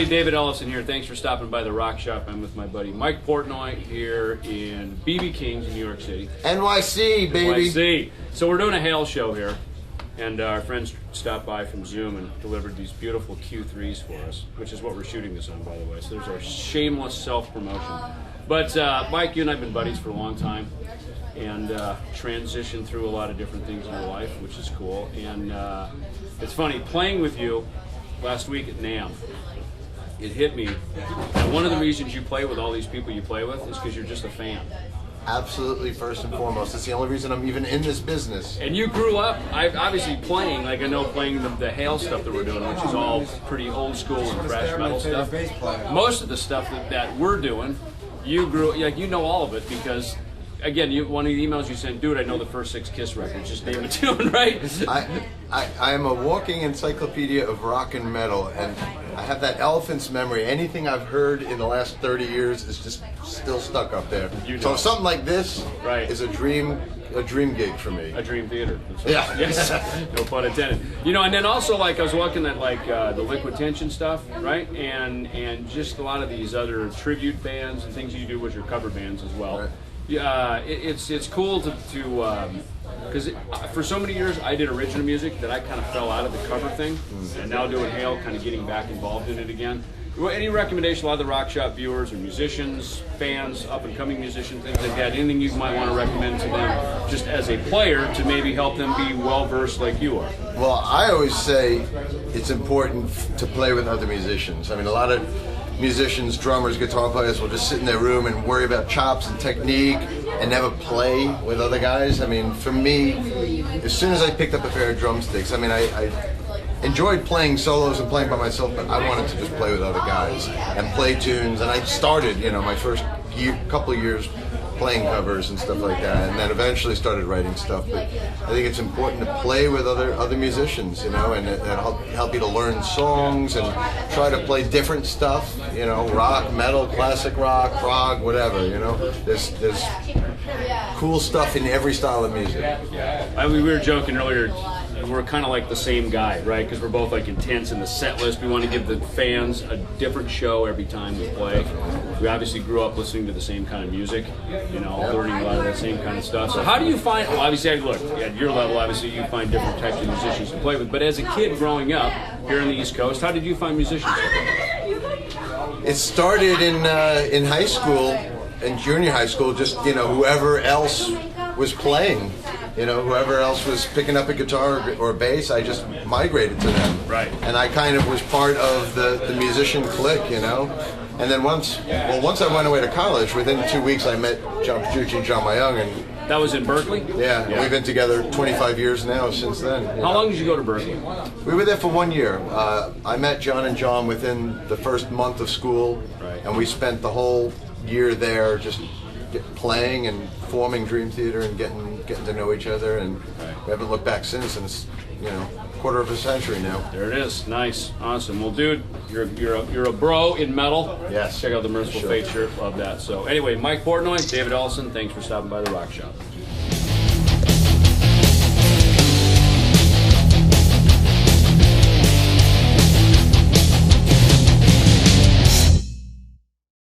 David Ellefson here. Thanks for stopping by the Rock Shop. I'm with my buddy Mike Portnoy here in BB King's in New York City. NYC, baby. NYC. So we're doing a hail show here, and our friends stopped by from Zoom and delivered these beautiful Q3s for us, which is what we're shooting this on, by the way. So there's our shameless self-promotion. But Mike, you and I have been buddies for a long time, and transitioned through a lot of different things in your life, which is cool. And it's funny, playing with you last week at NAMM, it hit me that one of the reasons you play with all these people you play with is because you're just a fan. Absolutely, first and foremost. It's the only reason I'm even in this business. And you grew up, obviously playing, like I know playing the hail stuff that we're doing, which is all pretty old school and thrash metal stuff. Most of the stuff that we're doing, you grew, like you know all of it because, again, one of the emails you sent, dude, I know the first 6 Kiss records, just name a tune, right? I am a walking encyclopedia of rock and metal, and I have that elephant's memory. Anything I've heard in the last 30 years is just still stuck up there. So something like this is a dream gig for me. A dream theater. Yeah. Yes. No pun intended. You know, and then also like I was looking at like the Liquid Tension stuff, right? And just a lot of these other tribute bands and things you do with your cover bands as well. Right. Yeah, it's cool to because for so many years I did original music that I kind of fell out of the cover thing, and now doing hail, kind of getting back involved in it again. Any recommendation, a lot of the Rock Shop viewers or musicians, fans, up and coming musicians, things like that, anything you might want to recommend to them just as a player to maybe help them be well versed like you are? Well, I always say it's important to play with other musicians. I mean, a lot of musicians, drummers, guitar players will just sit in their room and worry about chops and technique and never play with other guys. I mean, for me, as soon as I picked up a pair of drumsticks, I mean, I enjoyed playing solos and playing by myself, but I wanted to just play with other guys and play tunes. And I started, you know, my first couple of years playing covers and stuff like that, and then eventually started writing stuff. But I think it's important to play with other musicians, you know, and it'll help you to learn songs and try to play different stuff, you know, rock, metal, classic rock, prog, whatever, you know. There's cool stuff in every style of music. Yeah. I mean, we were joking earlier, we're kind of like the same guy, right? Because we're both like intense in the set list. We want to give the fans a different show every time we play. We obviously grew up listening to the same kind of music, you know, learning a lot of that same kind of stuff. So how do you find, well, obviously, look, at your level, obviously you find different types of musicians to play with, but as a kid growing up here on the East Coast, how did you find musicians to play with? It started in high school, in junior high school, just, you know, whoever else was playing. You know, whoever else was picking up a guitar or a bass, I just migrated to them. Right. And I kind of was part of the musician clique, you know. And then once I went away to college, within 2 weeks I met John Petrucci and John Mayung, and that was in Berkeley? Yeah, we've been together 25 years now since then. How long did you go to Berkeley? We were there for 1 year. I met John and John within the first month of school, and we spent the whole year there just playing and forming Dream Theater and getting to know each other, and we haven't looked back since, and it's, you know, quarter of a century now. There it is. Nice. Awesome. Well, dude, you're a bro in metal. Yes. Check out the Merciful Fate shirt. Love that. So anyway, Mike Portnoy, David Ellefson, thanks for stopping by the Rock Shop.